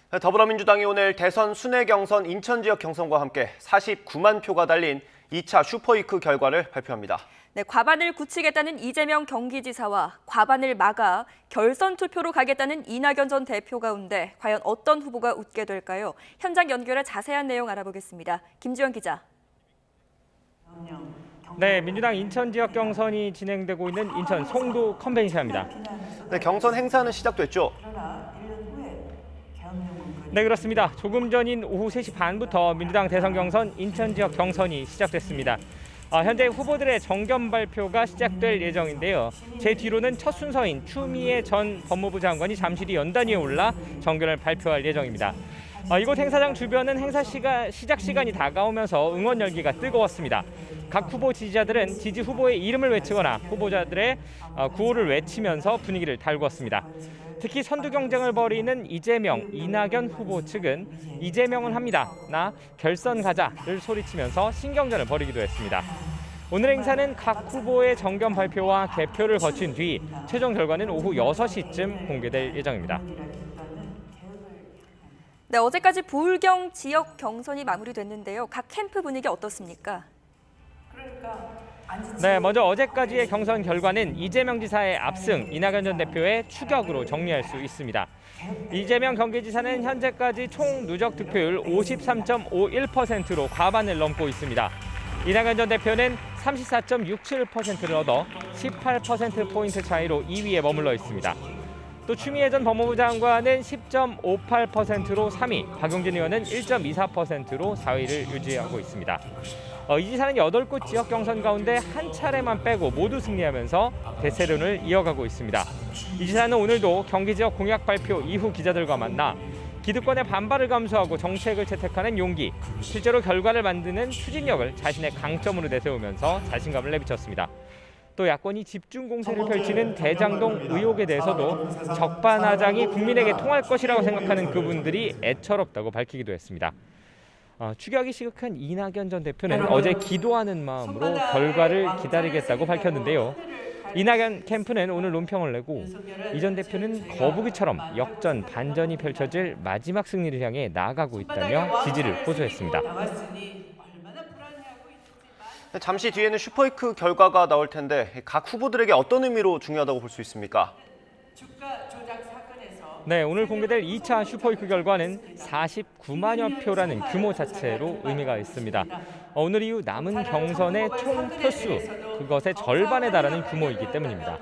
더불어민주당이 오늘 대선 순회 경선 인천 지역 경선과 함께 49만 표가 달린 2차 슈퍼위크 결과를 발표합니다. 네, 과반을 굳히겠다는 이재명 경기지사와 과반을 막아 결선 투표로 가겠다는 이낙연 전 대표 가운데 과연 어떤 후보가 웃게 될까요? 현장 연결해 자세한 내용 알아보겠습니다. 김지원 기자. 네, 민주당 인천 지역 경선이 진행되고 있는 인천 송도 컨벤션입니다. 네, 경선 행사는 시작됐죠? 네, 그렇습니다. 조금 전인 오후 3시 반부터 민주당 대선 경선 인천 지역 경선이 시작됐습니다. 현재 후보들의 정견 발표가 시작될 예정인데요. 제 뒤로는 첫 순서인 추미애 전 법무부 장관이 잠시 뒤 연단 위에 올라 정견을 발표할 예정입니다. 이곳 행사장 주변은 행사 시작 시간이 다가오면서 응원 열기가 뜨거웠습니다. 각 후보 지지자들은 지지 후보의 이름을 외치거나 후보자들의 구호를 외치면서 분위기를 달구었습니다. 특히 선두 경쟁을 벌이는 이재명, 이낙연 후보 측은 이재명은 합니다. 나 결선 가자를 소리치면서 신경전을 벌이기도 했습니다. 오늘 행사는 각 후보의 정견 발표와 개표를 거친 뒤 최종 결과는 오후 6시쯤 공개될 예정입니다. 네, 어제까지 부울경 지역 경선이 마무리됐는데요. 각 캠프 분위기 어떻습니까? 네, 먼저 어제까지의 경선 결과는 이재명 지사의 압승, 이낙연 전 대표의 추격으로 정리할 수 있습니다. 이재명 경기지사는 현재까지 총 누적 득표율 53.51%로 과반을 넘고 있습니다. 이낙연 전 대표는 34.67%를 얻어 18%포인트 차이로 2위에 머물러 있습니다. 또 추미애 전 법무부 장관은 10.58%로 3위, 박용진 의원은 1.24%로 4위를 유지하고 있습니다. 이 지사는 8곳 지역 경선 가운데 한 차례만 빼고 모두 승리하면서 대세론을 이어가고 있습니다. 이 지사는 오늘도 경기 지역 공약 발표 이후 기자들과 만나 기득권의 반발을 감수하고 정책을 채택하는 용기, 실제로 결과를 만드는 추진력을 자신의 강점으로 내세우면서 자신감을 내비쳤습니다. 또 야권이 집중 공세를 펼치는 대장동 의혹에 대해서도 적반하장이 국민에게 통할 것이라고 생각하는 그분들이 애처롭다고 밝히기도 했습니다. 추격이 시급한 이낙연 전 대표는 어제 기도하는 마음으로 결과를 기다리겠다고 밝혔는데요. 이낙연 캠프는 오늘 논평을 내고 이 전 대표는 거북이처럼 역전, 반전이 펼쳐질 마지막 승리를 향해 나아가고 있다며 지지를 호소했습니다. 잠시 뒤에는 슈퍼위크 결과가 나올 텐데 각 후보들에게 어떤 의미로 중요하다고 볼 수 있습니까? 네, 오늘 공개될 2차 슈퍼위크 결과는 49만여 표라는 규모 자체로 의미가 있습니다. 오늘 이후 남은 경선의 총 표수, 그것의 절반에 달하는 규모이기 때문입니다.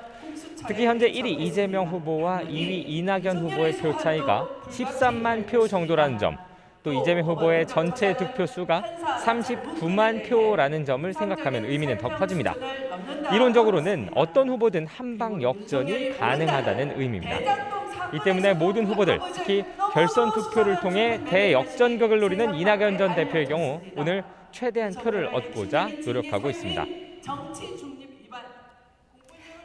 특히 현재 1위 이재명 후보와 2위 이낙연 후보의 표 차이가 13만 표 정도라는 점, 또 이재명 후보의 전체 득표수가 39만 표라는 점을 생각하면 의미는 더 커집니다. 이론적으로는 어떤 후보든 한방 역전이 가능하다는 의미입니다. 이 때문에 모든 후보들, 특히 결선 투표를 통해 대역전극을 노리는 이낙연 전 대표의 경우 오늘 최대한 표를 얻고자 노력하고 있습니다.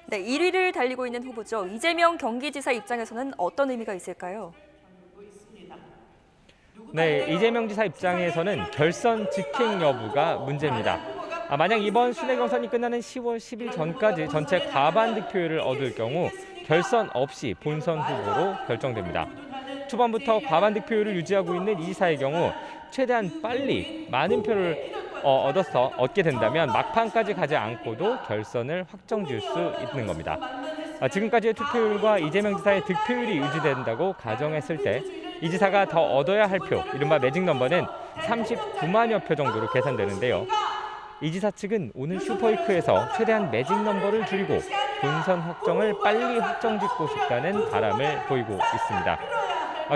네, 1위를 달리고 있는 후보죠. 이재명 경기지사 입장에서는 어떤 의미가 있을까요? 네, 이재명 지사 입장에서는 결선 직행 여부가 문제입니다. 만약 이번 순회 경선이 끝나는 10월 10일 전까지 전체 과반 득표율을 얻을 경우 결선 없이 본선 후보로 결정됩니다. 초반부터 과반 득표율을 유지하고 있는 이 지사의 경우 최대한 빨리 많은 표를 얻게 된다면 막판까지 가지 않고도 결선을 확정지을 수 있는 겁니다. 지금까지의 투표율과 이재명 지사의 득표율이 유지된다고 가정했을 때 이 지사가 더 얻어야 할 표, 이른바 매직 넘버는 39만여 표 정도로 계산되는데요. 이 지사 측은 오늘 슈퍼위크에서 최대한 매직 넘버를 줄이고 본선 확정을 빨리 확정짓고 싶다는 바람을 보이고 있습니다.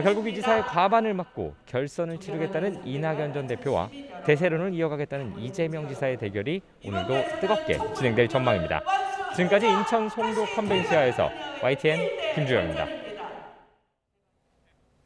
결국 이 지사의 과반을 막고 결선을 치르겠다는 이낙연 전 대표와 대세론을 이어가겠다는 이재명 지사의 대결이 오늘도 뜨겁게 진행될 전망입니다. 지금까지 인천 송도 컨벤시아에서 YTN 김주영입니다.